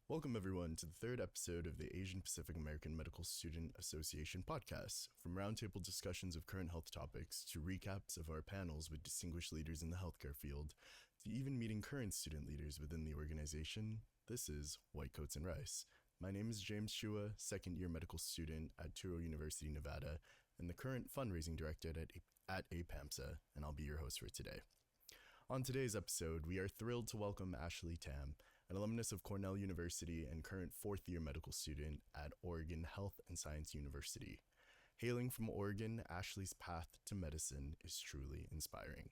Welcome, everyone, to the third episode of the Asian Pacific American Medical Student Association podcast. From roundtable discussions of current health topics to recaps of our panels with distinguished leaders in the healthcare field, to even meeting current student leaders within the organization, this is White Coats and Rice. My name is James Chua, second-year medical student at Touro University, Nevada, and the current fundraising director at APAMSA, and I'll be your host for today. On today's episode, we are thrilled to welcome Ashley Tam, an alumnus of Cornell University and current fourth-year medical student at Oregon Health and Science University. Hailing from Oregon, Ashley's path to medicine is truly inspiring.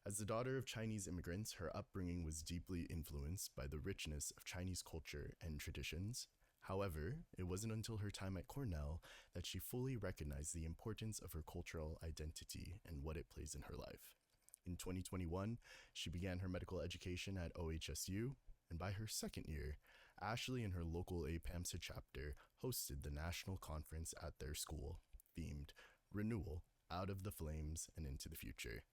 As the daughter of Chinese immigrants, her upbringing was deeply influenced by the richness of Chinese culture and traditions. However, it wasn't until her time at Cornell that she fully recognized the importance of her cultural identity and what it plays in her life. In 2021, she began her medical education at OHSU, and by her second year, Ashley and her local APAMSA chapter hosted the national conference at their school, themed Renewal, Out of the Flames and Into the Future.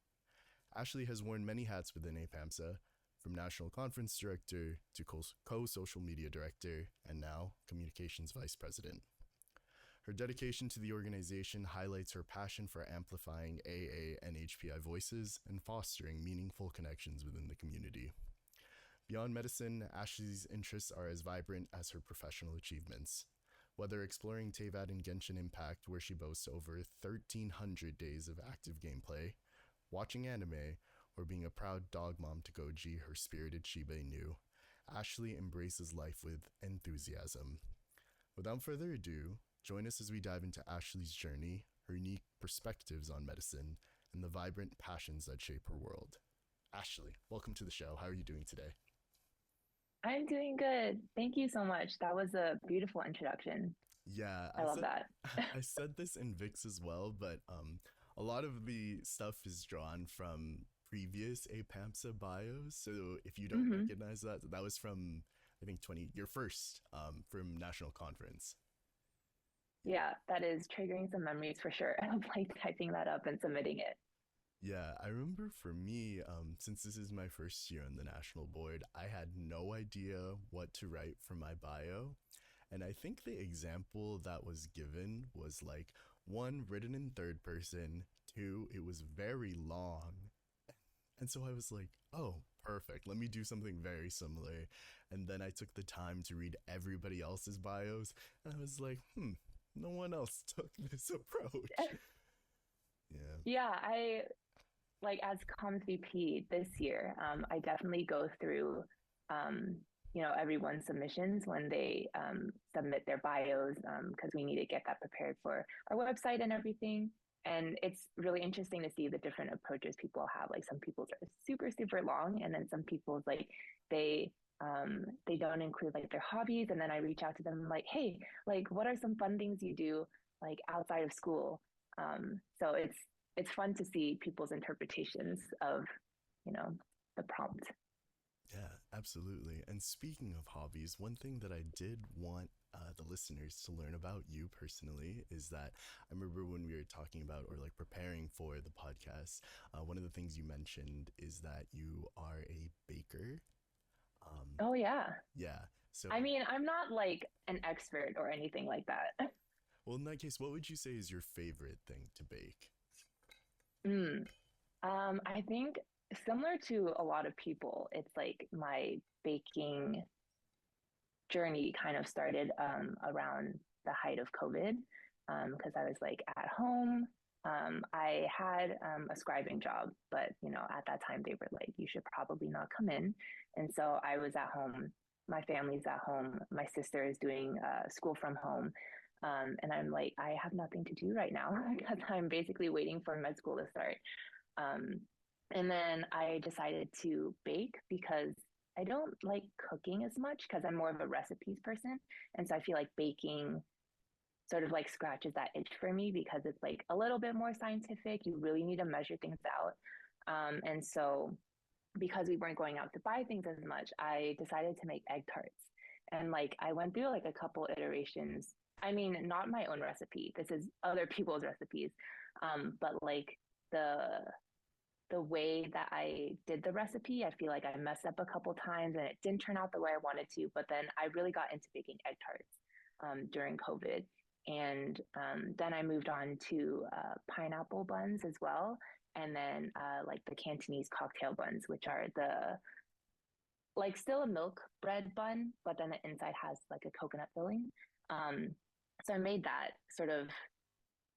Ashley has worn many hats within APAMSA, from national conference director to co-social media director, and now communications vice president. Her dedication to the organization highlights her passion for amplifying AANHPI voices and fostering meaningful connections within the community. Beyond medicine, Ashley's interests are as vibrant as her professional achievements. Whether exploring Tevat in Genshin Impact, where she boasts over 1,300 days of active gameplay, watching anime, or being a proud dog mom to Goji, her spirited Shiba Inu, Ashley embraces life with enthusiasm. Without further ado, join us as we dive into Ashley's journey, her unique perspectives on medicine, and the vibrant passions that shape her world. Ashley, welcome to the show. How are you doing today? I'm doing good. Thank you so much. That was a beautiful introduction. Yeah, I love that. I said this in Vix as well, but a lot of the stuff is drawn from previous APAMSA bios. So if you don't hmm recognize that, that was from I think your first from national conference. Yeah, that is triggering some memories for sure of like typing that up and submitting it. Yeah, I remember for me, since this is my first year on the national board, I had no idea what to write for my bio. And I think the example that was given was like one, written in third person, two, it was very long. And so I was like, oh, perfect. Let me do something very similar. And then I took the time to read everybody else's bios. And I was like, no one else took this approach. Yeah. Yeah, I like as comms VP this year, I definitely go through, um, everyone's submissions when they submit their bios because we need to get that prepared for our website and everything. And it's really interesting to see the different approaches people have. Like some people's are super, super long, and then some people's like they they don't include like their hobbies. And then I reach out to them like, hey, like what are some fun things you do like outside of school? So it's fun to see people's interpretations of, you know, the prompt. Yeah, absolutely. And speaking of hobbies, one thing that I did want the listeners to learn about you personally is that I remember when we were talking about or like preparing for the podcast, one of the things you mentioned is that you are a baker. Um, Oh yeah. yeah. So, I mean, I'm not like an expert or anything like that. well, in that case, what would you say is your favorite thing to bake? mm. I think similar to a lot of people, it's like my baking journey kind of started around the height of COVID because I was like at home. I had a scribing job, but at that time they were like, you should probably not come in. And so I was at home. My family's at home. My sister is doing school from home. And I'm like, I have nothing to do right now because I'm basically waiting for med school to start. Um, and then I decided to bake because I don't like cooking as much because I'm more of a recipes person. And so I feel like baking sort of like scratches that itch for me because it's like a little bit more scientific. You really need to measure things out. And so because we weren't going out to buy things as much, I decided to make egg tarts. And like I went through like a couple iterations. I mean, not my own recipe. This is other people's recipes. But like the the way that I did the recipe. I feel like I messed up a couple times and it didn't turn out the way I wanted to. But then I really got into baking egg tarts during COVID. And then I moved on to pineapple buns as well. And then like the Cantonese cocktail buns, which are the like still a milk bread bun, but then the inside has like a coconut filling. Um, so I made that sort of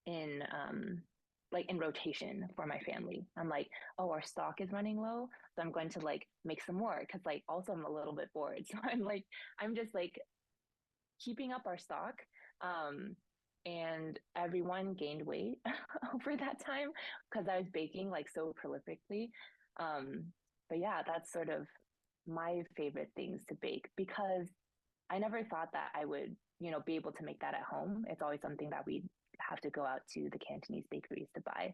in like in rotation for my family. I'm like, oh, our stock is running low, so I'm going to like make some more because like also I'm a little bit bored. So I'm just like keeping up our stock. Um, and everyone gained weight over that time because I was baking like so prolifically. Um, but yeah, that's sort of my favorite things to bake because I never thought that I would, be able to make that at home. It's always something that we have to go out to the Cantonese bakeries to buy.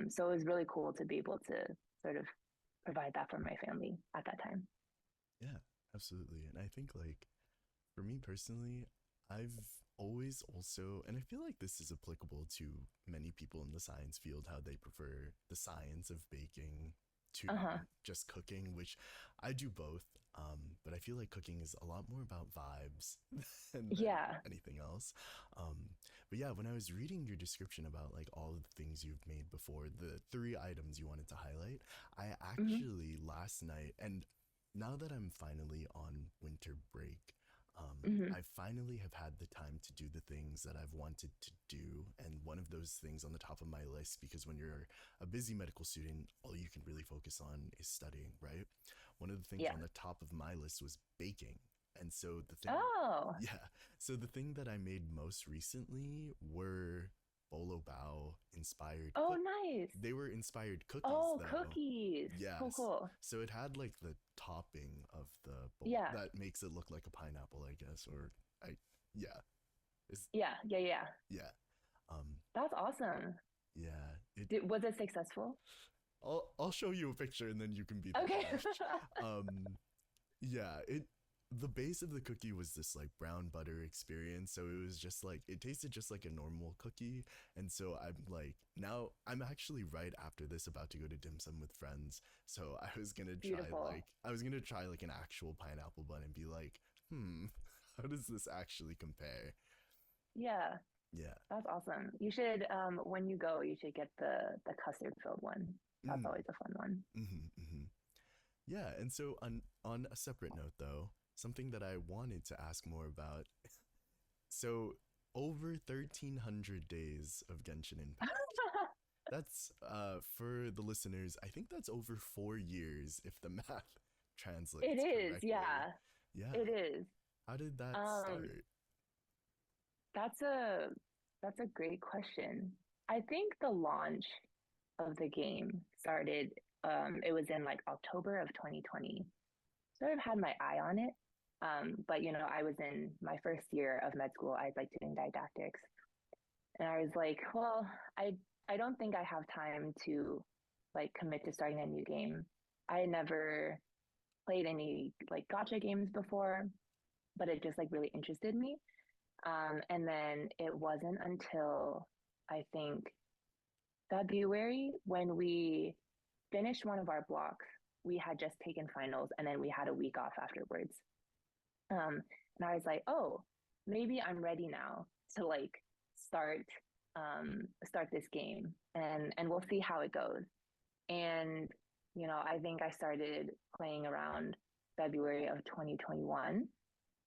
So it was really cool to be able to sort of provide that for my family at that time. Yeah, absolutely. And I think like for me personally, I've always also, and I feel like this is applicable to many people in the science field, how they prefer the science of baking to Uh-huh. just cooking, which I do both. But I feel like cooking is a lot more about vibes than Yeah. anything else. But yeah, when I was reading your description about like all of the things you've made before, the three items you wanted to highlight, I Mm-hmm. actually last night, and now that I'm finally on winter break, Mm-hmm. I finally have had the time to do the things that I've wanted to do. And one of those things on the top of my list, because when you're a busy medical student, all you can really focus on is studying, right? One of the things Yeah. on the top of my list was baking. And so the thing, Oh. yeah, so the thing that I made most recently were bolo bao inspired Oh, nice. they were inspired cookies Oh, though. cookies. Cool, Yes. cool. So it had like the topping of the bowl Yeah. that makes it look like a pineapple, I guess, or I yeah. Is Yeah. Yeah. Yeah. yeah. Um That's awesome. yeah, it Was it successful? I'll show you a picture and then you can be the Okay. judge. Yeah, it the base of the cookie was this like brown butter experience, so it was just like it tasted just like a normal cookie. And so I'm like, now I'm actually right after this about to go to dim sum with friends, so Beautiful. I was gonna try like an actual pineapple bun and be like, how does this actually compare? Yeah. Yeah. That's awesome. You should, when you go, you should get the custard filled one. That's mm, always a fun one. mm-hmm. Yeah, and so on a separate note though, something that I wanted to ask more about. So over 1,300 days of Genshin Impact. That's for the listeners. I think that's over 4 years if the math It translates is, correctly. yeah, Yeah. it is. How did that Um, start? that's a that's a great question. I think the launch of the game started. It was in like October of 2020. Sort of had my eye on it, but I was in my first year of med school. I was like doing didactics, and I was like, well, I don't think I have time to like commit to starting a new game. I had never played any like gotcha games before, but it just like really interested me. And then it wasn't until I think February when we finished one of our blocks. We had just taken finals and then we had a week off afterwards. And I was like, oh, maybe I'm ready now to like start start this game and we'll see how it goes. And I think I started playing around February of 2021.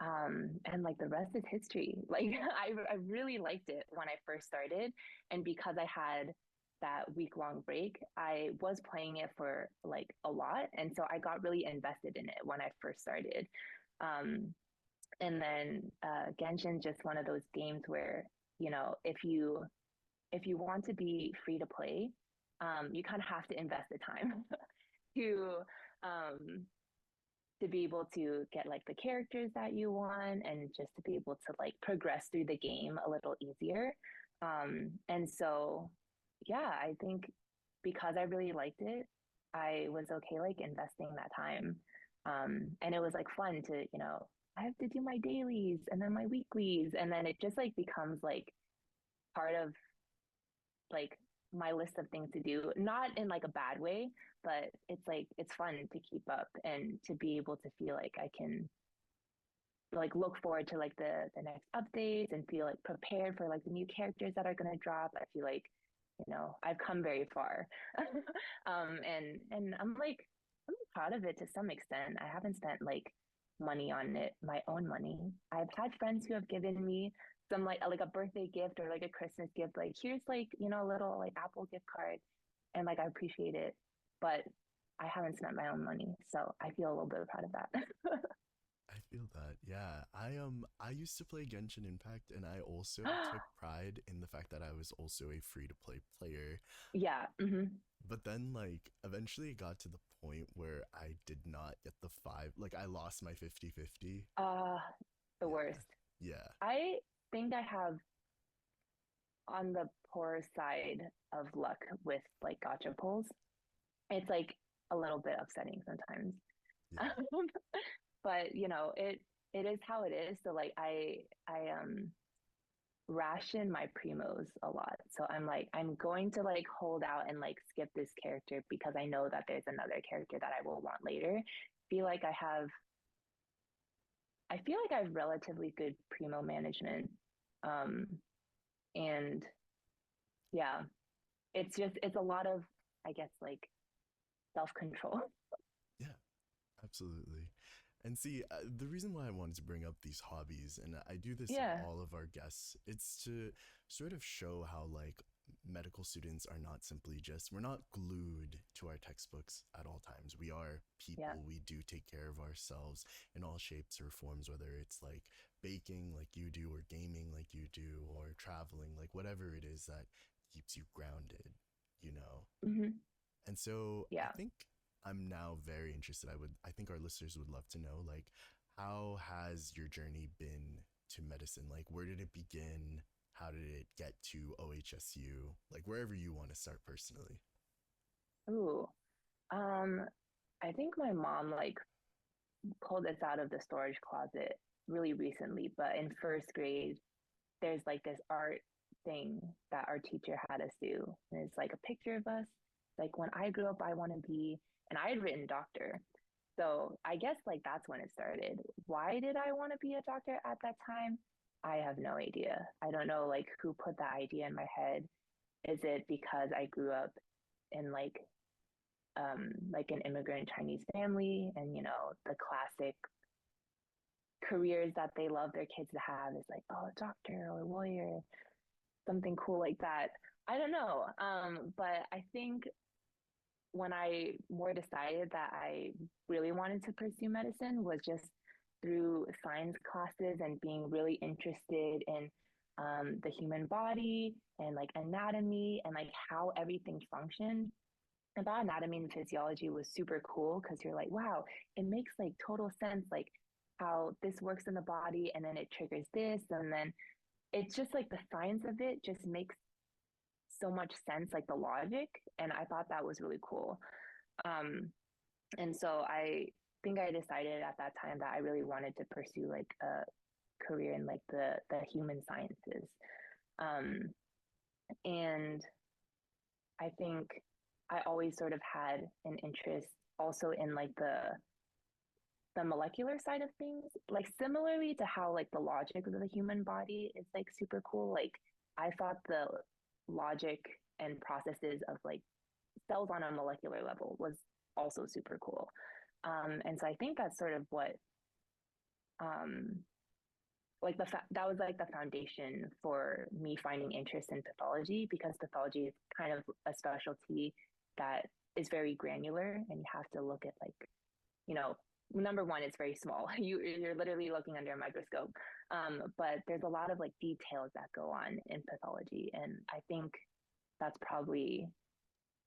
And like the rest is history. Like I really liked it when I first started. And because I had that week-long break, I was playing it for like a lot. And so I got really invested in it when I first started. Um, and then Genshin's just one of those games where, if you want to be free to play, you kind of have to invest the time to um, to be able to get like the characters that you want and just to be able to like progress through the game a little easier. And so, yeah, I think because I really liked it, I was okay like investing that time. And it was like fun to, I have to do my dailies and then my weeklies. And then it just like becomes like part of like my list of things to do, not in like a bad way, but it's like it's fun to keep up and to be able to feel like I can like look forward to like the next updates and feel like prepared for like the new characters that are going to drop. I feel like, I've come very far. And I'm proud of it to some extent. I haven't spent like money on it, my own money. I've had friends who have given me some like a birthday gift or like a Christmas gift, like here's like, a little like Apple gift card, and like I appreciate it, but I haven't spent my own money, so I feel a little bit proud of that. I feel that. Yeah. I used to play Genshin Impact, and I also took pride in the fact that I was also a free to play player. Yeah. Mm-hmm. But then like eventually it got to the point where I did not get the 5, like I lost my 50-50. Uh, the Yeah. worst. Yeah. I think I have on the poor side of luck with like gotcha pulls. It's like a little bit upsetting sometimes. Yeah. But it is how it is. So like I ration my primos a lot. So I'm like, I'm going to like hold out and like skip this character because I know that there's another character that I will want later. Feel like I feel like I have relatively good primo management. Um, and yeah, it's a lot of, I guess, like self-control. Yeah. Absolutely. And see, the reason why I wanted to bring up these hobbies, and I do this with Yeah. all of our guests, it's to sort of show how, like, medical students are not simply just, we're not glued to our textbooks at all times. We are Yeah. people. We do take care of ourselves in all shapes or forms, whether it's like baking like you do, or gaming like you do, or traveling, like whatever it is that keeps you grounded, you know? Hmm. And so I Yeah. think I'm now very interested. I think our listeners would love to know, like, how has your journey been to medicine? Like, where did it begin? How did it get to OHSU? Like, wherever you want to start personally. Ooh. Um, I think my mom like pulled us out of the storage closet really recently, but in first grade, there's like this art thing that our teacher had us do. And it's like a picture of us. Like when I grew up, I want to be, and I had written doctor. So I guess like that's when it started. Why did I want to be a doctor at that time? I have no idea. I don't know like who put that idea in my head. Is it because I grew up in like an immigrant Chinese family, and the classic careers that they love their kids to have is like, oh, a doctor or a lawyer, something cool like that. I don't know. But I think when I more decided that I really wanted to pursue medicine was just through science classes and being really interested in the human body and like anatomy and like how everything functions. I thought anatomy and physiology was super cool because you're like, wow, it makes like total sense, like how this works in the body and then it triggers this. And then it's just like the science of it just makes so much sense, like the logic. And I thought that was really cool. Um, and so I think I decided at that time that I really wanted to pursue like a career in like the human sciences. Um, and I think I always sort of had an interest also in like the molecular side of things, like similarly to how like the logic of the human body is like super cool. Like I thought the logic and processes of like cells on a molecular level was also super cool. And so I think that's sort of what um, like that was like the foundation for me finding interest in pathology, because pathology is kind of a specialty that is very granular, and you have to look at like, you know number one, it's very small. You're literally looking under a microscope, but there's a lot of like details that go on in pathology, and I think that's probably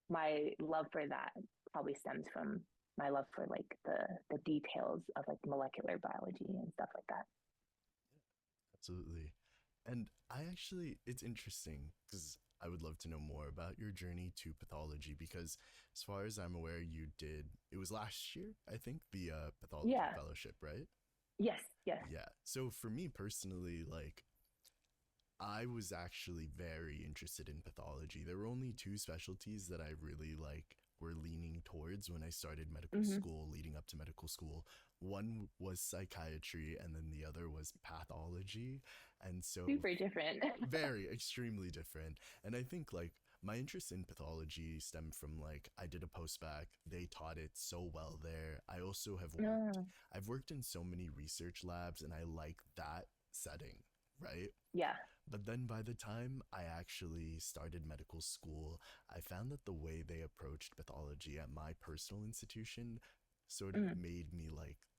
my love for that probably stems from my love for like the details of like molecular biology and stuff like that. Absolutely. And I actually, it's interesting because I would love to know more about your journey to pathology, because as far as I'm aware, it was last year, I think, the pathology Yeah. fellowship, right? Yes. Yes. Yeah. So for me personally, like, I was actually very interested in pathology. There were only two specialties that I really were leaning towards when I started medical Hmm. school, leading up to medical school. One was psychiatry, and then the other was pathology. And so, Super different. very extremely different. And I think my interest in pathology stemmed from I did a post-bac. They taught it so well there. I also have worked, No. I've worked in so many research labs, and I like that setting, right? Yeah. But then by the time I actually started medical school, I found that the way they approached pathology at my personal institution sort of Mm. made me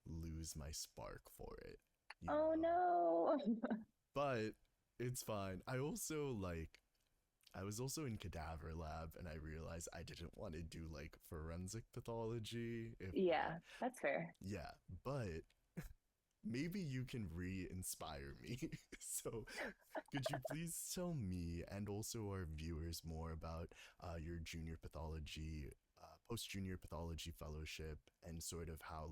lose my spark for it, you Oh know? no. But it's fine. I was also in cadaver lab, and I realized I didn't want to do forensic pathology if Yeah, that's fair. yeah, but maybe you can re-inspire me. So could you please tell me and also our viewers more about your junior pathology, post-junior pathology fellowship, and sort of how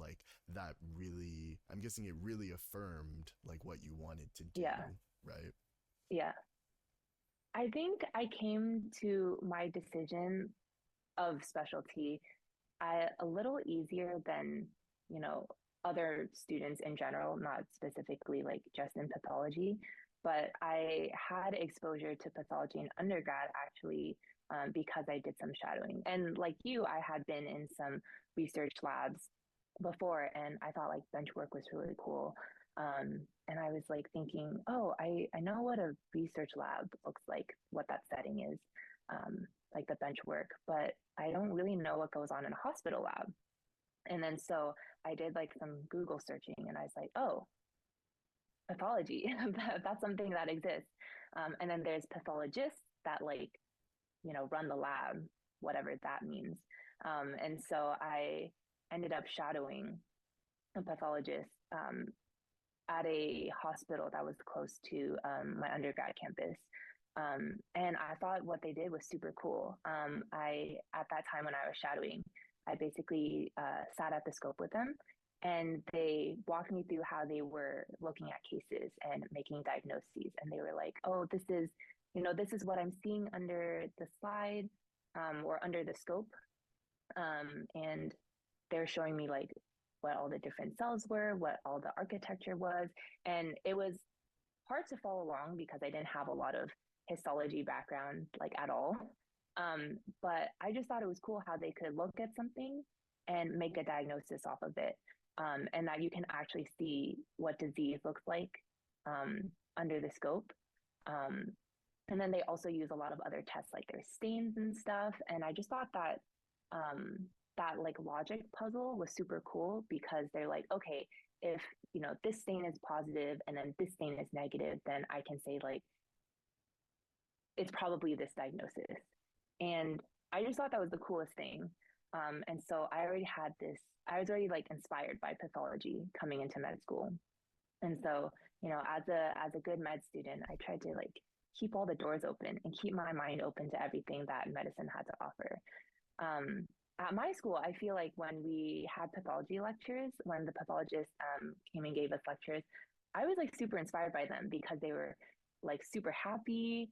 that really, I'm guessing it really affirmed what you wanted to do, Yeah. right? Yeah. I think I came to my decision of specialty a little easier than, you know, other students in general, not specifically like just in pathology, but I had exposure to pathology in undergrad actually because I did some shadowing. And like you, I had been in some research labs before, and I thought like bench work was really cool. And I was like thinking, oh, I know what a research lab looks like, what that setting is, like the bench work, but I don't really know what goes on in a hospital lab. And then so I did like some Google searching and I was like, oh, pathology, that's something that exists. And then there's pathologists that like, run the lab, whatever that means. And so I ended up shadowing a pathologist at a hospital that was close to my undergrad campus. And I thought what they did was super cool. At that time when I was shadowing, I basically sat at the scope with them and they walked me through how they were looking at cases and making diagnoses. And they were like, oh, this is what I'm seeing under the slide or under the scope. And they're showing me like what all the different cells were, what all the architecture was. And it was hard to follow along because I didn't have a lot of histology background like at all. But I just thought it was cool how they could look at something and make a diagnosis off of it. And that you can actually see what disease looks like under the scope. Um, and then they also use a lot of other tests like their stains and stuff. And I just thought that that like logic puzzle was super cool because they're like, okay, if this stain is positive and then this stain is negative, then I can say like it's probably this diagnosis. And I just thought that was the coolest thing. And so I was already like inspired by pathology coming into med school. And so, as a good med student, I tried to like keep all the doors open and keep my mind open to everything that medicine had to offer. At my school, I feel like when we had pathology lectures, when the pathologists came and gave us lectures, I was like super inspired by them because they were like super happy.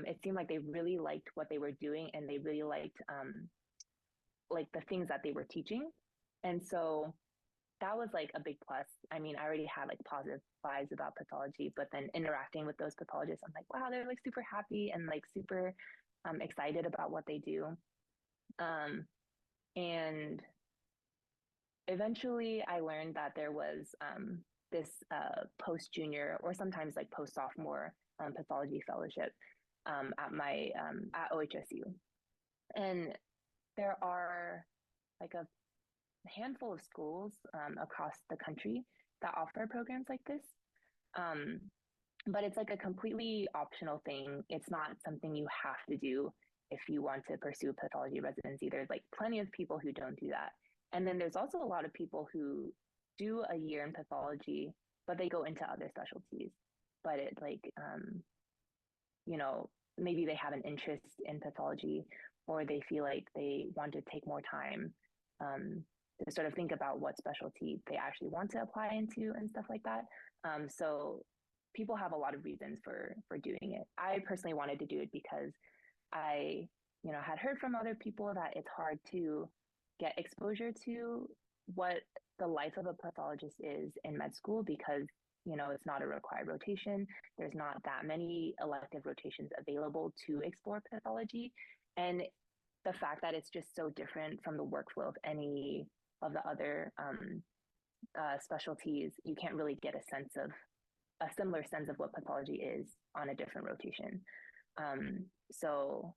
It seemed like they really liked what they were doing and they really liked like the things that they were teaching. And so that was like a big plus. I mean, I already had like positive vibes about pathology, but then interacting with those pathologists, I'm like, wow, they're like super happy and like super excited about what they do. Um, and eventually I learned that there was this post junior or sometimes like post sophomore pathology fellowship at OHSU. And there are like a handful of schools across the country that offer programs like this. Um, but it's like a completely optional thing. It's not something you have to do if you want to pursue pathology residency. There's like plenty of people who don't do that. And then there's also a lot of people who do a year in pathology, but they go into other specialties. But it like, you know, maybe they have an interest in pathology or they feel like they want to take more time to sort of think about what specialty they actually want to apply into and stuff like that. So people have a lot of reasons for doing it. I personally wanted to do it because I, had heard from other people that it's hard to get exposure to what the life of a pathologist is in med school because, it's not a required rotation. There's not that many elective rotations available to explore pathology. And the fact that it's just so different from the workflow of any of the other specialties, you can't really get a similar sense of what pathology is on a different rotation. So,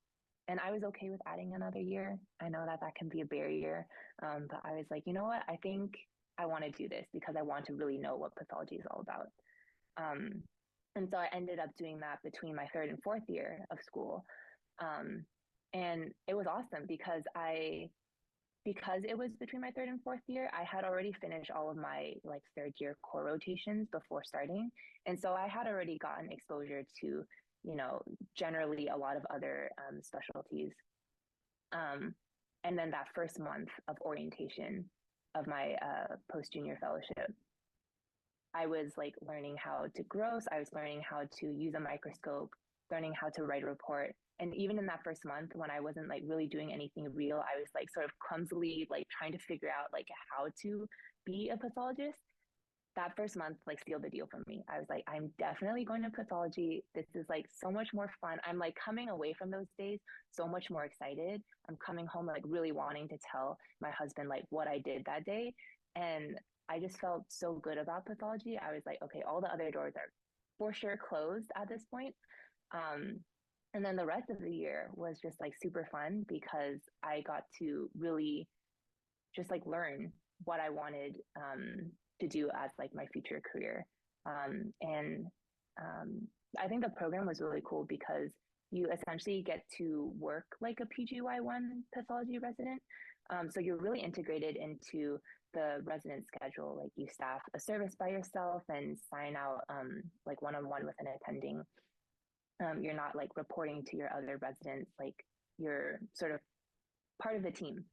and I was okay with adding another year. I know that can be a barrier, but I was like, you know what? I think I want to do this because I want to really know what pathology is all about. And so I ended up doing that between my third and fourth year of school. And it was awesome because it was between my third and fourth year, I had already finished all of my like third year core rotations before starting. And so I had already gotten exposure to, generally a lot of other specialties. And then that first month of orientation of my post-junior fellowship, I was like learning how to gross, I was learning how to use a microscope, learning how to write a report. And even in that first month, when I wasn't like really doing anything real, I was like sort of clumsily like trying to figure out like how to be a pathologist. That first month like sealed the deal for me. I was like, I'm definitely going to pathology. This is like so much more fun. I'm like coming away from those days so much more excited. I'm coming home like really wanting to tell my husband like what I did that day. And I just felt so good about pathology. I was like, okay, all the other doors are for sure closed at this point. And then the rest of the year was just like super fun because I got to really just like learn what I wanted to do as like my future career. And I think the program was really cool because you essentially get to work like a PGY1 pathology resident. So you're really integrated into the resident schedule. Like you staff a service by yourself and sign out like one-on-one with an attending. You're not like reporting to your other residents, like you're sort of part of the team.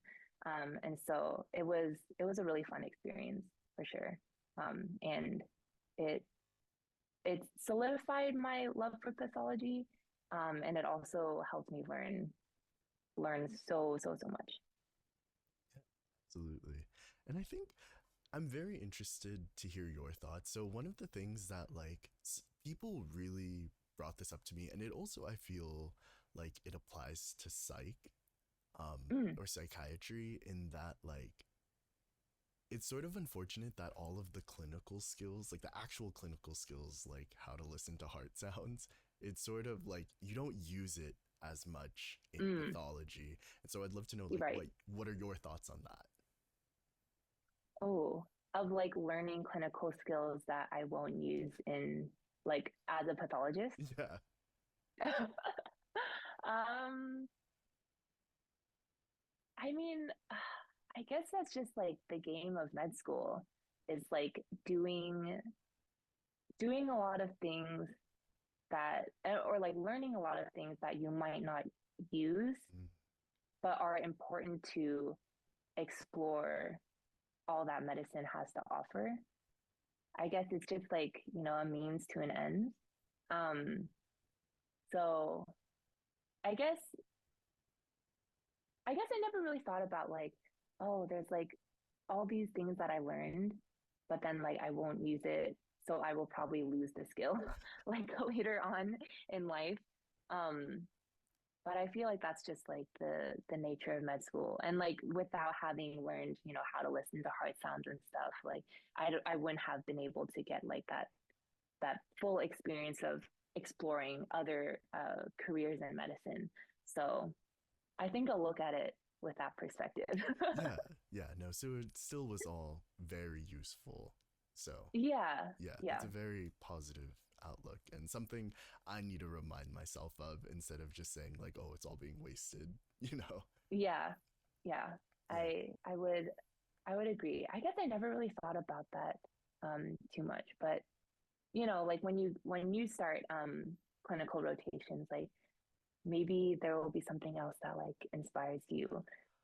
And so it was a really fun experience for sure. And it solidified my love for pathology. And it also helped me learn so much. Absolutely. And I think I'm very interested to hear your thoughts. So one of the things that like people really brought this up to me, and it also I feel like it applies to psych or psychiatry, in that like it's sort of unfortunate that all of the clinical skills, like the actual clinical skills, like how to listen to heart sounds, it's sort of like you don't use it as much in pathology. And so I'd love to know like Right. what are your thoughts on that? Oh, of like learning clinical skills that I won't use in like as a pathologist. Yeah. um, I mean, I guess that's just like the game of med school is like doing a lot of things that or like learning a lot of things that you might not use Mm. but are important to explore all that medicine has to offer. I guess it's just like, a means to an end. Um, so I guess I never really thought about like, oh, there's like all these things that I learned, but then like I won't use it, so I will probably lose the skill like later on in life. Um, but I feel like that's just like the nature of med school, and like without having learned, how to listen to heart sounds and stuff, like I wouldn't have been able to get like that full experience of exploring other careers in medicine. So I think I'll look at it with that perspective. Yeah. Yeah. No, so it still was all very useful. So Yeah, yeah, yeah, it's a very positive outlook and something I need to remind myself of instead of just saying like, oh, it's all being wasted, you know? yeah, yeah. Yeah. I would agree. I guess I never really thought about that too much, but like when you start clinical rotations, like maybe there will be something else that like inspires you,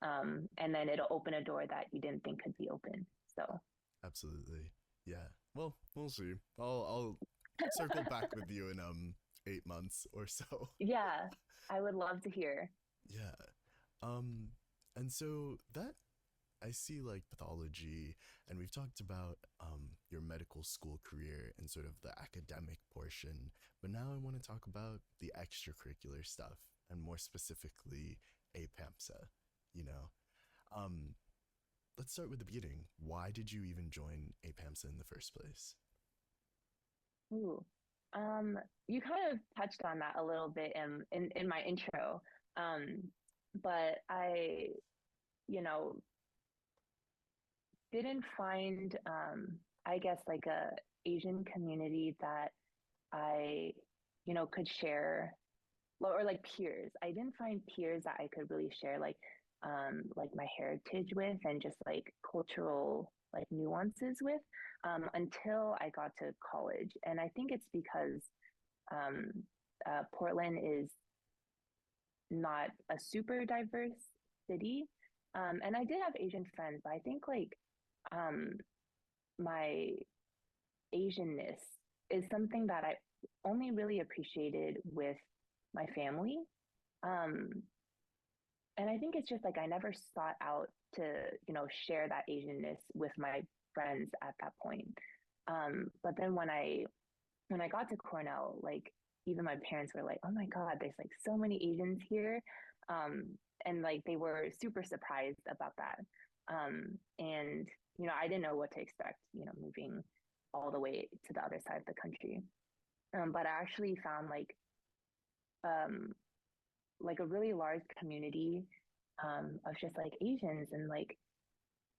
and then it'll open a door that you didn't think could be open. So Absolutely. Yeah. Well, we'll see. I'll circle back with you in 8 months or so. Yeah, I would love to hear. Yeah. Um, and so that I see like pathology, and we've talked about your medical school career and sort of the academic portion, but now I want to talk about the extracurricular stuff, and more specifically, APAMSA. You know, um, let's start with the beginning. Why did you even join APAMSA in the first place? Ooh. Um, you kind of touched on that a little bit in my intro. Um, but I, you know, didn't find, I guess, like a Asian community that I, could share, or like peers. I didn't find peers that I could really share like my heritage with and just like cultural like nuances with until I got to college. And I think it's because um, Portland is not a super diverse city. And I did have Asian friends, but I think like um, my Asianness is something that I only really appreciated with my family. Um, and I think it's just like I never sought out to, share that Asianness with my friends at that point. But then when I got to Cornell, like even my parents were like, "Oh my God, there's like so many Asians here," um, and like they were super surprised about that. And I didn't know what to expect, moving all the way to the other side of the country. But I actually found um, like a really large community of just like Asians, and like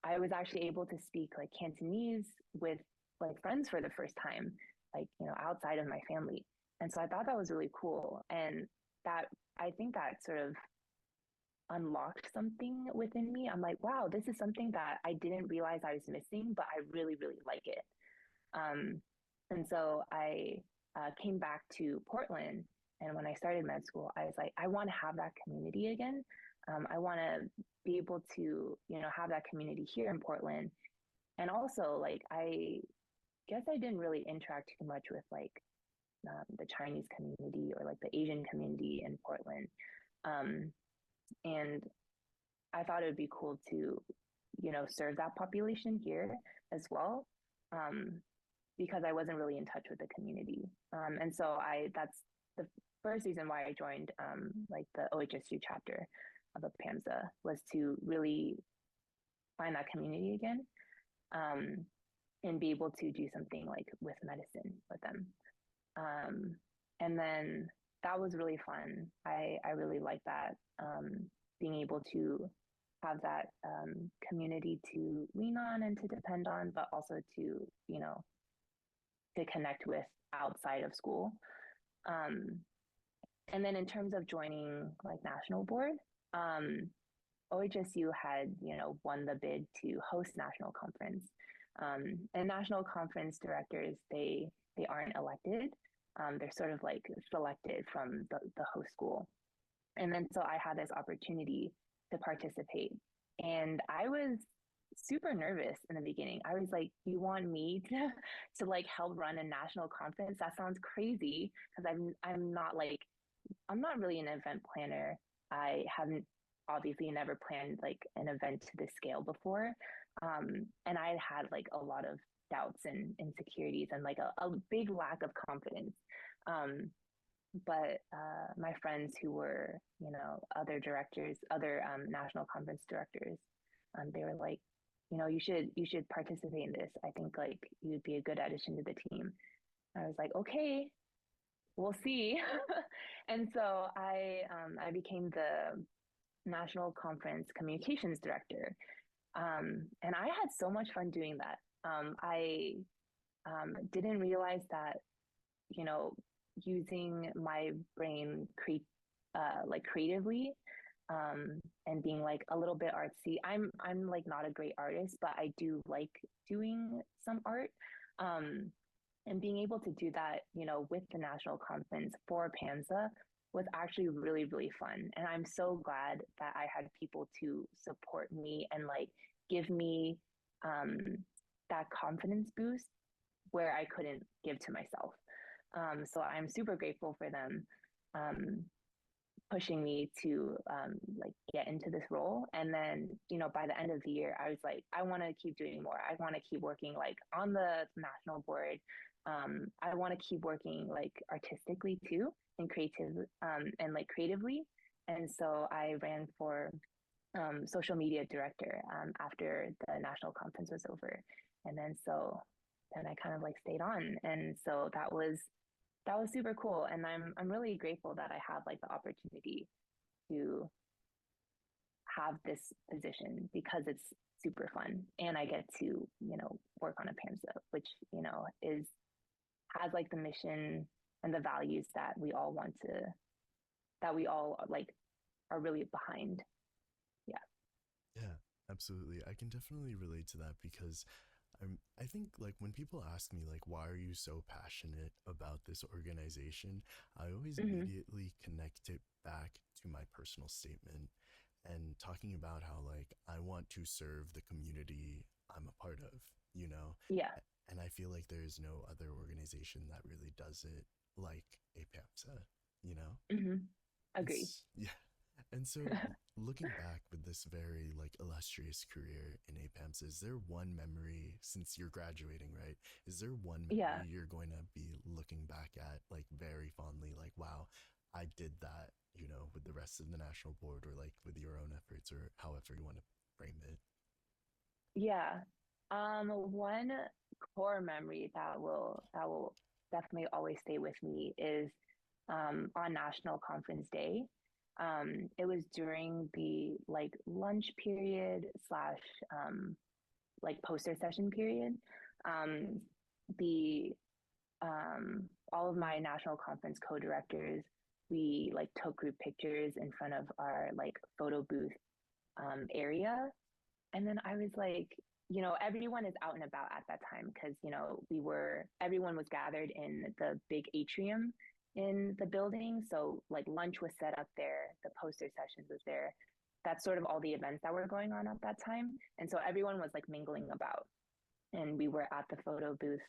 I was actually able to speak like Cantonese with like friends for the first time, like, outside of my family. And so I thought that was really cool. And that, I think that sort of unlocked something within me. I'm like, wow, this is something that I didn't realize I was missing, but I really, really like it. Um, and so I came back to Portland. And when I started med school, I was like, I want to have that community again. I want to be able to, have that community here in Portland. And also, like, I guess I didn't really interact too much with like the Chinese community or like the Asian community in Portland. Um, and I thought it would be cool to, serve that population here as well. Um, because I wasn't really in touch with the community. And so that's the first reason why I joined like the OHSU chapter of APAMSA, was to really find that community again, um, and be able to do something like with medicine with them. Um, and then that was really fun. I really like that, being able to have that community to lean on and to depend on, but also to, to connect with outside of school. Um, and then in terms of joining like national board, um, OHSU had, won the bid to host national conference. And national conference directors, they aren't elected. They're sort of like selected from the host school. And then so I had this opportunity to participate. And I was super nervous in the beginning. I was like, you want me to like help run a national conference? That sounds crazy, because I'm not really an event planner. I haven't obviously never planned like an event to this scale before. And I had like a lot of doubts and insecurities and like a big lack of confidence. Um, but my friends who were, other directors, other national conference directors, they were like, you should participate in this. I think like you'd be a good addition to the team. I was like, okay, we'll see. And so I became the national conference communications director, and I had so much fun doing that. I didn't realize that, you know, using my brain like creatively, and being like a little bit artsy. I'm like not a great artist, but I do like doing some art. Um, and being able to do that, with the national conference for PAMSA was actually really, really fun. And I'm so glad that I had people to support me and like give me um, that confidence boost where I couldn't give to myself. So I'm super grateful for them um, pushing me to like get into this role. And then, by the end of the year, I was like, I want to keep doing more. I want to keep working like on the national board. I want to keep working like artistically too and and like creatively. And so I ran for social media director after the national conference was over. And then I kind of like stayed on. And so that was super cool. And I'm really grateful that I have like the opportunity to have this position because it's super fun and I get to, work on APAMSA, which, is has like the mission and the values that we all like are really behind. Yeah. Yeah, absolutely. I can definitely relate to that because I think like when people ask me like why are you so passionate about this organization, I always Mm-hmm. immediately connect it back to my personal statement and talking about how like I want to serve the community I'm a part of, you know? Yeah. And I feel like there is no other organization that really does it like APAMSA, you know? Mm-hmm. Agree. It's yeah. And so looking back with this very like illustrious career in APAMS, is there one memory since you're graduating, right? Is there one Yeah. memory you're going to be looking back at like very fondly, like, wow, I did that, with the rest of the national board or like with your own efforts or however you want to frame it? Yeah. One core memory that will definitely always stay with me is on National Conference Day. It was during the like lunch period slash like poster session period. Um, the all of my national conference co-directors, we like took group pictures in front of our like photo booth area. And then I was like, everyone is out and about at that time because, everyone was gathered in the big atrium in the building. So like lunch was set up there, the poster sessions was there. That's sort of all the events that were going on at that time. And so everyone was like mingling about. And we were at the photo booth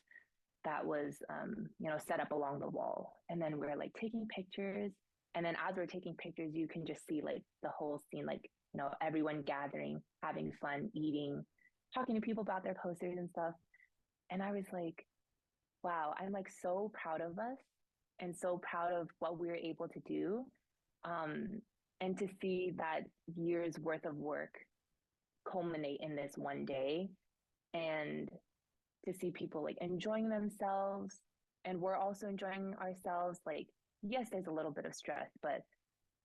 that was, set up along the wall. And then we're like taking pictures. And then as we're taking pictures, you can just see like the whole scene, like, everyone gathering, having fun, eating, talking to people about their posters and stuff. And I was like, wow, I'm like so proud of us and so proud of what we were able to do. Um, and to see that years worth of work culminate in this one day and to see people like enjoying themselves and we're also enjoying ourselves. Like, yes, there's a little bit of stress, but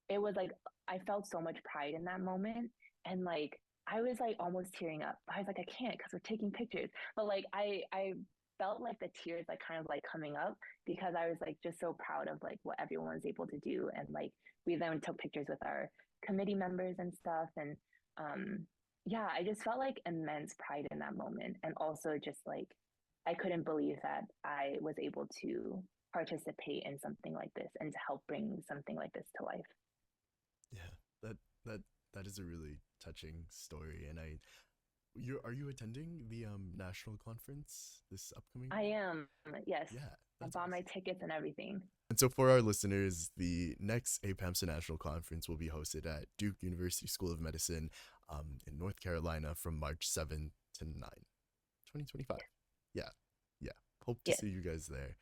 it was like I felt so much pride in that moment. And like I was like almost tearing up. I was like, I can't because we're taking pictures. But like I felt like the tears like kind of like coming up because I was like just so proud of like what everyone was able to do. And like we then took pictures with our committee members and stuff. And um yeah, I just felt like immense pride in that moment. And also just like I couldn't believe that I was able to participate in something like this and to help bring something like this to life. Yeah, that that that is a really touching story. And you are you attending the national conference this upcoming I year? am, yes. Yeah, I that's bought my awesome. tickets and everything. And so, for our listeners, the next APAMSA National Conference will be hosted at Duke University School of Medicine in North Carolina from March 7th to 9th, 2025. Yeah, yeah. Hope to Yes. see you guys there.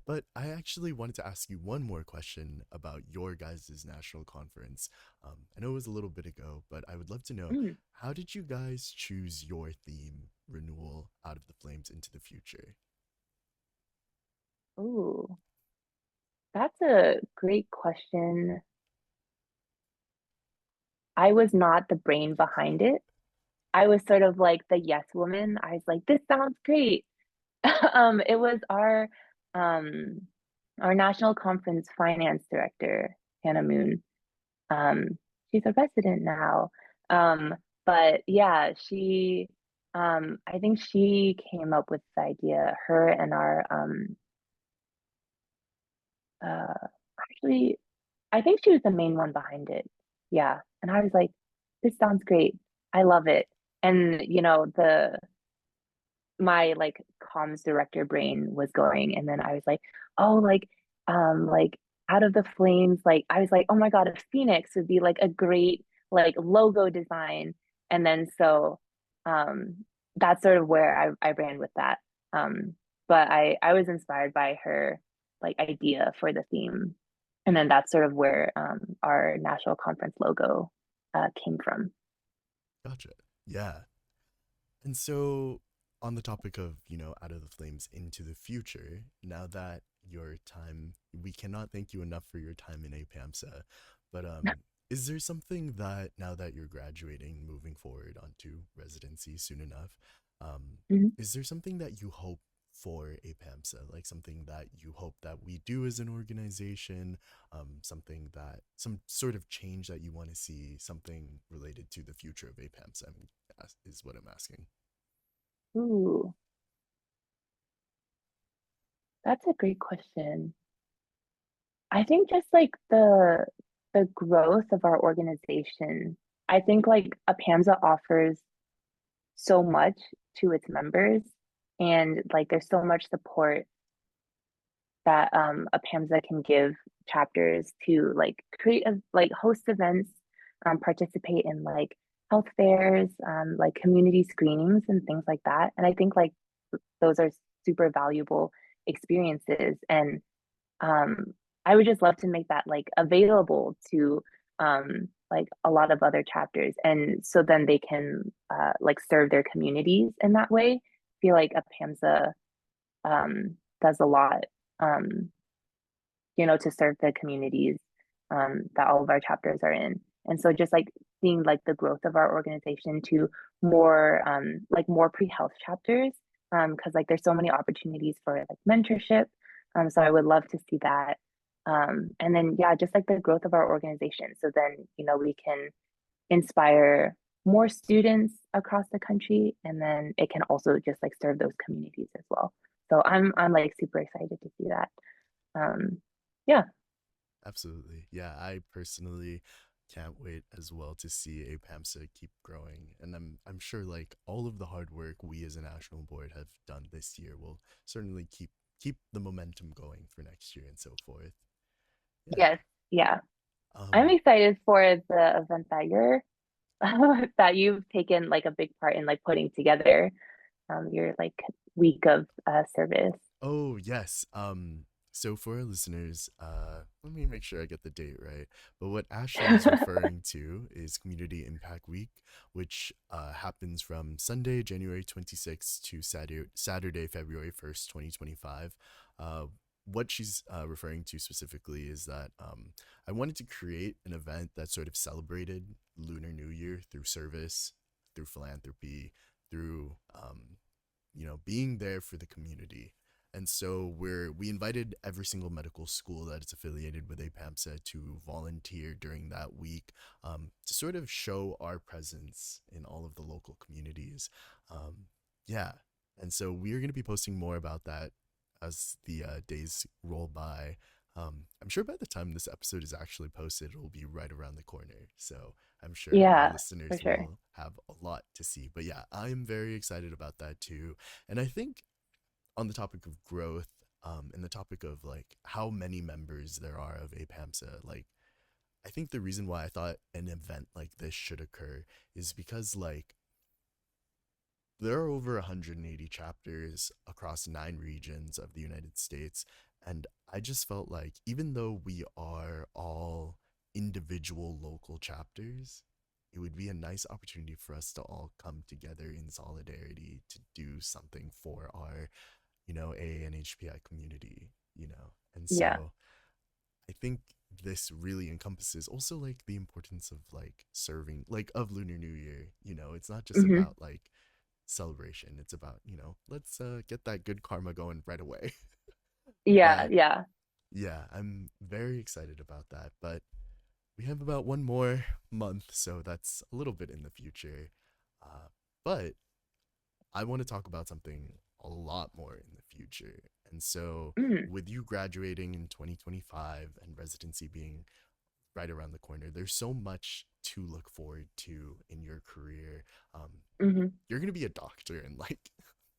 But I actually wanted to ask you one more question about your guys' national conference. I know it was a little bit ago, but I would love to know Mm. how did you guys choose your theme, renewal out of the flames into the future? Ooh, that's a great question. I was not the brain behind it. I was sort of like the yes woman. I was like, this sounds great. It was um our national conference finance director, Hannah Moon. Um, she's a resident now. Um, but yeah, I think she came up with the idea, her and our, actually, I think she was the main one behind it. Yeah. And I was like, this sounds great. I love it. And, my like comms director brain was going, and then I was like, oh, like out of the flames, like I was like, oh my God, a phoenix would be like a great like logo design. And then so um that's sort of where I ran with that. Um but I was inspired by her like idea for the theme. And then that's sort of where our national conference logo came from. Gotcha. Yeah. And so, on the topic of, out of the flames into the future, now that your time, we cannot thank you enough for your time in APAMSA, but is there something that now that you're graduating, moving forward onto residency soon enough, um, Mhm. is there something that you hope for APAMSA, like something that you hope that we do as an organization, something that, some sort of change that you want to see, something related to the future of APAMSA, is what I'm asking. Ooh, that's a great question. I think just like the growth of our organization. I think like APAMSA offers so much to its members, and like there's so much support that APAMSA can give chapters to like create like host events, participate in like health fairs, like community screenings and things like that. And I think like those are super valuable experiences. And um, I would just love to make that like available to like a lot of other chapters, and so then they can like serve their communities in that way. I feel like APAMSA does a lot, um, to serve the communities that all of our chapters are in. And so just like seeing like the growth of our organization to more like more pre-health chapters, because like there's so many opportunities for like mentorship. So I would love to see that. And then yeah, just like the growth of our organization. So then, we can inspire more students across the country, and then it can also just like serve those communities as well. So I'm like super excited to see that. Um, yeah. Absolutely. Yeah, I personally can't wait as well to see APAMSA keep growing. And I'm sure like all of the hard work we as a national board have done this year will certainly keep the momentum going for next year and so forth. Yeah. Yes. Yeah. I'm Um excited for the event that you're that you've taken like a big part in like putting together your like week of service. Oh, yes. So for our listeners, let me make sure I get the date right. But what Ashley is referring to is Community Impact Week, which happens from Sunday, January 26th to Saturday, February 1st, 2025. Uh, what she's referring to specifically is that I wanted to create an event that sort of celebrated Lunar New Year through service, through philanthropy, through being there for the community. And so we invited every single medical school that is affiliated with APAMSA to volunteer during that week, to sort of show our presence in all of the local communities. Yeah, and so we're going to be posting more about that as the days roll by. I'm sure by the time this episode is actually posted, it will be right around the corner. So I'm sure our Yeah, for listeners sure. will have a lot to see. But yeah, I'm very excited about that too. And I think on the topic of growth, and the topic of like how many members there are of APAMSA, like I think the reason why I thought an event like this should occur is because like there are over 180 chapters across 9 regions of the United States. And I just felt like even though we are all individual local chapters, it would be a nice opportunity for us to all come together in solidarity to do something for our, AANHPI community. And Yeah. so I think this really encompasses also like the importance of like serving, like of Lunar New Year. It's not just Hmm. about like celebration. It's about, let's get that good karma going right away. Yeah, But yeah. yeah, I'm very excited about that. But we have about one more month, so that's a little bit in the future. But I want to talk about something a lot more in the future. And so, Mm, with you graduating in 2025 and residency being right around the corner, there's so much to look forward to in your career. Um, hmm. you're going to be a doctor in like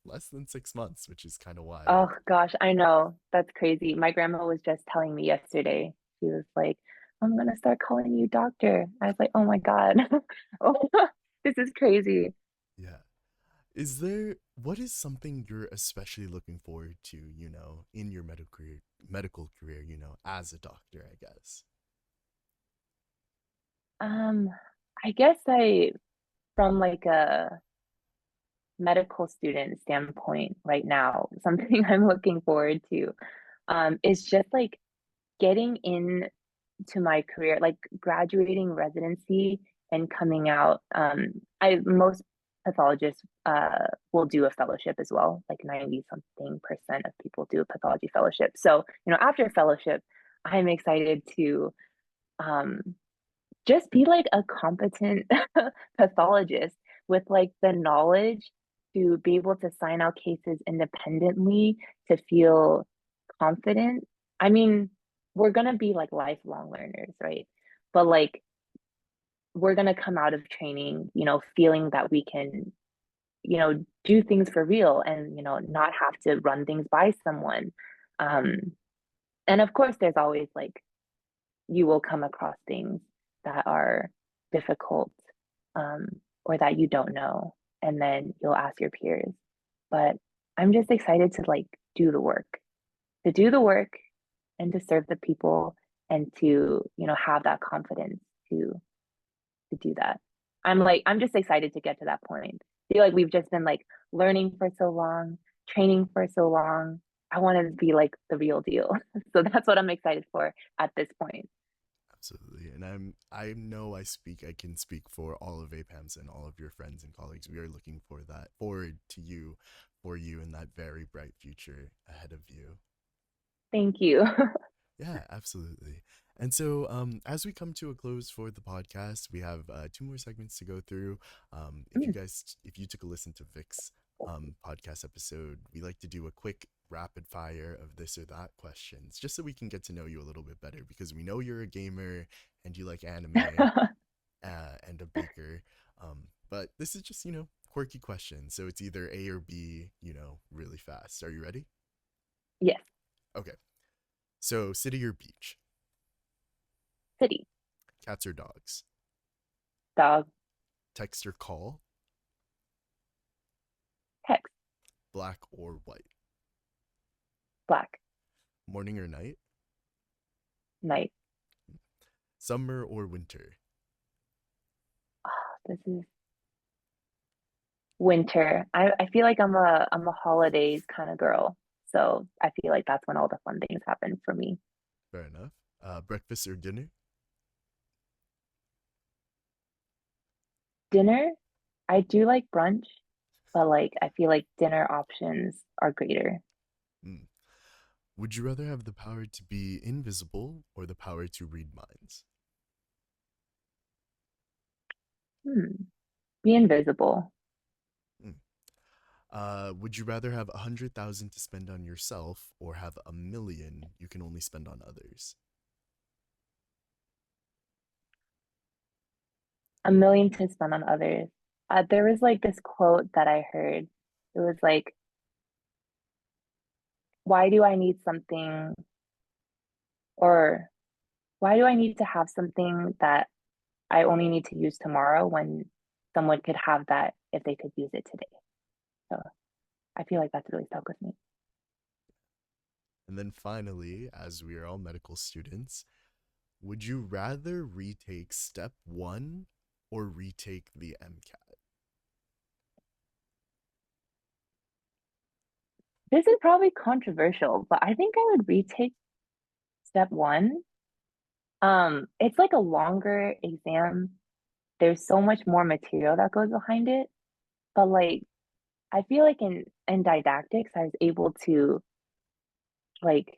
Less than 6 months, which is kind of Oh wild. gosh, I know. That's crazy. My grandma was just telling me yesterday. She was like, I'm gonna start calling you doctor. I was like, oh my God. Oh, this is crazy. Yeah. What is something you're especially looking forward to, in your medical career, as a doctor, I guess? Um, I guess from like a medical student standpoint right now, something I'm looking forward to, is just like getting in to my career, like graduating residency and coming out. I most pathologists will do a fellowship as well. Like 90 something percent of people do a pathology fellowship. So, after fellowship, I'm excited to um just be like a competent pathologist with like the knowledge to be able to sign out cases independently, to feel confident. I mean, we're going to be like lifelong learners, right? But like, we're going to come out of training, feeling that we can, do things for real and, not have to run things by someone. Um, and of course, there's always like you will come across things that are difficult, um, or that you don't know, and then you'll ask your peers. But I'm just excited to like do the work, to do the work and to serve the people and to, have that confidence to do that. I'm just excited to get to that point. I feel like we've just been like learning for so long, training for so long. I want to be like the real deal. So that's what I'm excited for at this point. Absolutely. And I know I can speak for all of APAMS and all of your friends and colleagues. We are looking forward to you, for you in that very bright future ahead of you. Thank you. Yeah, absolutely. And so, as we come to a close for the podcast, we have two more segments to go through. If you took a listen to Vic's podcast episode, we like to do a quick rapid fire of this or that questions, just so we can get to know you a little bit better. Because we know you're a gamer and you like anime and a baker. But this is just quirky questions, so it's either A or B. Really fast. Are you ready? Yes, Okay. So, city or beach? city, Cats or dogs? dog, Text or call? text, Black or white? black, Morning or night? night. Summer or winter? This is winter. I feel like I'm a holidays kind of girl. So I feel like that's when all the fun things happen for me. Fair enough. Breakfast or dinner? Dinner, I do like brunch, but like I feel like dinner options are greater. Mm. Would you rather have the power to be invisible or the power to read minds? Hmm. Be invisible. Mm. Would you rather have 100,000 to spend on yourself or have 1 million you can only spend on others? 1 million to spend on others. There was like this quote that I heard. It was like, why do I need something, or why do I need to have something that I only need to use tomorrow when someone could have that if they could use it today? So I feel like that's really stuck with me. And then finally, as we are all medical students, would you rather retake step 1 or retake the MCAT? This is probably controversial, but I think I would retake step one. It's like a longer exam. There's so much more material that goes behind it. But like I feel like in didactics, I was able to like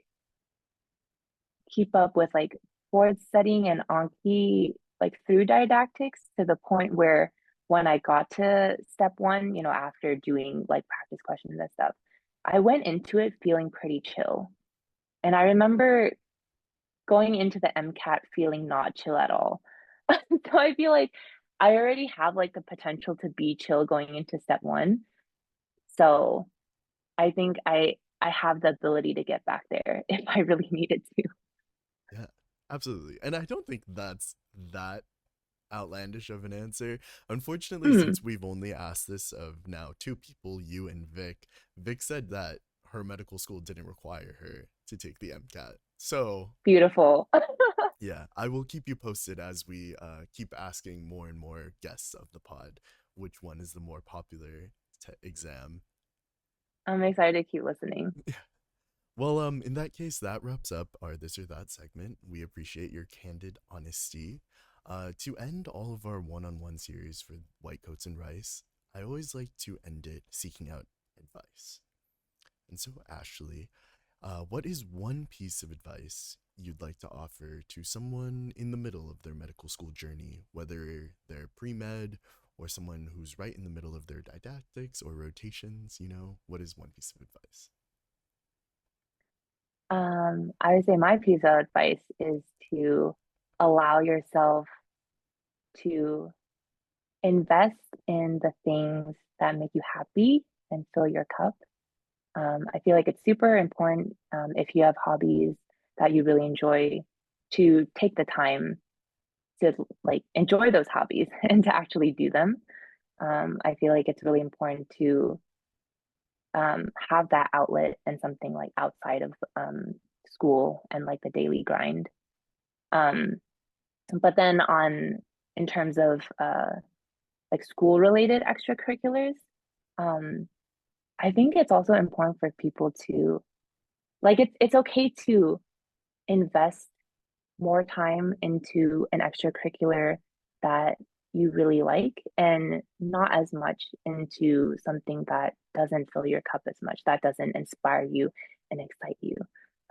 keep up with like board setting and Anki like through didactics to the point where when I got to step one, after doing like practice questions and stuff, I went into it feeling pretty chill. And I remember going into the MCAT feeling not chill at all. So I feel like I already have like the potential to be chill going into step one. So I think I have the ability to get back there if I really needed to. Yeah, absolutely. And I don't think that's that outlandish of an answer. Unfortunately, Mm, since we've only asked this of now two people, you and Vic, Vic said that her medical school didn't require her to take the MCAT. So, beautiful. yeah, I will keep you posted as we keep asking more and more guests of the pod which one is the more popular exam. I'm excited to keep listening. Well, in that case, that wraps up our this or that segment. We appreciate your candid honesty. To end all of our one-on-one series for White Coats and Rice, I always like to end it seeking out advice. And so, Ashley, what is one piece of advice you'd like to offer to someone in the middle of their medical school journey, whether they're pre-med or someone who's right in the middle of their didactics or rotations? What is one piece of advice? I would say my piece of advice is to allow yourself to invest in the things that make you happy and fill your cup. I feel like it's super important if you have hobbies that you really enjoy to take the time to like enjoy those hobbies and to actually do them. I feel like it's really important to have that outlet and something like outside of school and like the daily grind. Um, but then on in terms of like school related extracurriculars, um, I think it's also important for people to like it's okay to invest more time into an extracurricular that you really like and not as much into something that doesn't fill your cup as much, that doesn't inspire you and excite you.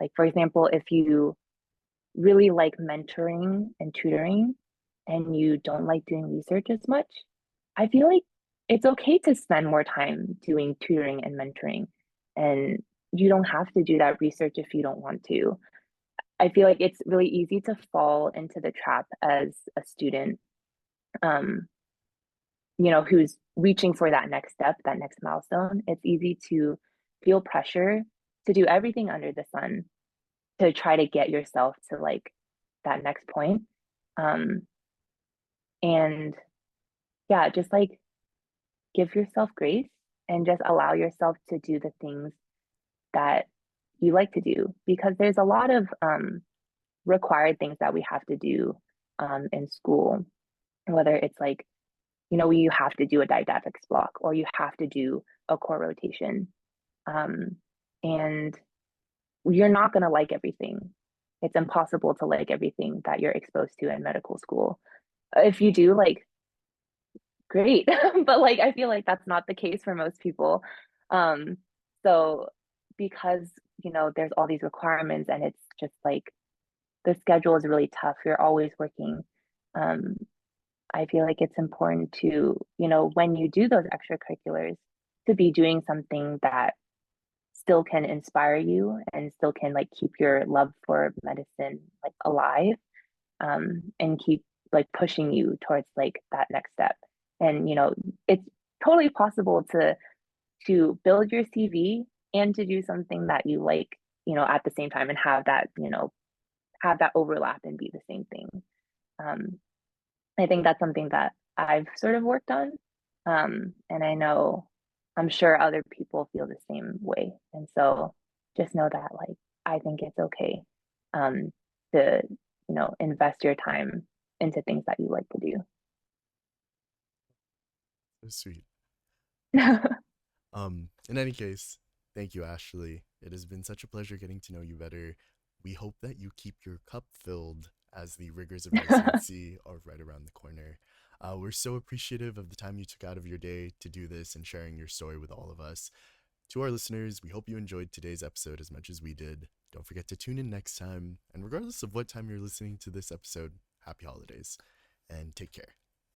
Like, for example, if you really like mentoring and tutoring and you don't like doing research as much, I feel like it's okay to spend more time doing tutoring and mentoring. And you don't have to do that research if you don't want to. I feel like it's really easy to fall into the trap as a student, um, who's reaching for that next step, that next milestone. It's easy to feel pressure to do everything under the sun to try to get yourself to like that next point. Um, and yeah, just like give yourself grace and just allow yourself to do the things that you like to do because there's a lot of required things that we have to do in school, whether it's like, you have to do a didactics block or you have to do a core rotation. Um, and you're not going to like everything. It's impossible to like everything that you're exposed to in medical school. If you do, like, great. But like, I feel like that's not the case for most people. Um, so because, there's all these requirements and it's just like the schedule is really tough. You're always working. Um, I feel like it's important to, when you do those extracurriculars, to be doing something that still can inspire you and still can like keep your love for medicine like alive, and keep like pushing you towards like that next step. And it's totally possible to build your CV and to do something that you like, at the same time and have that overlap and be the same thing. Um, I think that's something that I've sort of worked on. And I'm sure other people feel the same way. And so just know that like I think it's okay to, invest your time into things that you like to So sweet. do. In any case, thank you, Ashley. It has been such a pleasure getting to know you better. We hope that you keep your cup filled as the rigors of residency are right around the corner. We're so appreciative of the time you took out of your day to do this and sharing your story with all of us. To our listeners, we hope you enjoyed today's episode as much as we did. Don't forget to tune in next time. And regardless of what time you're listening to this episode, happy holidays and take care.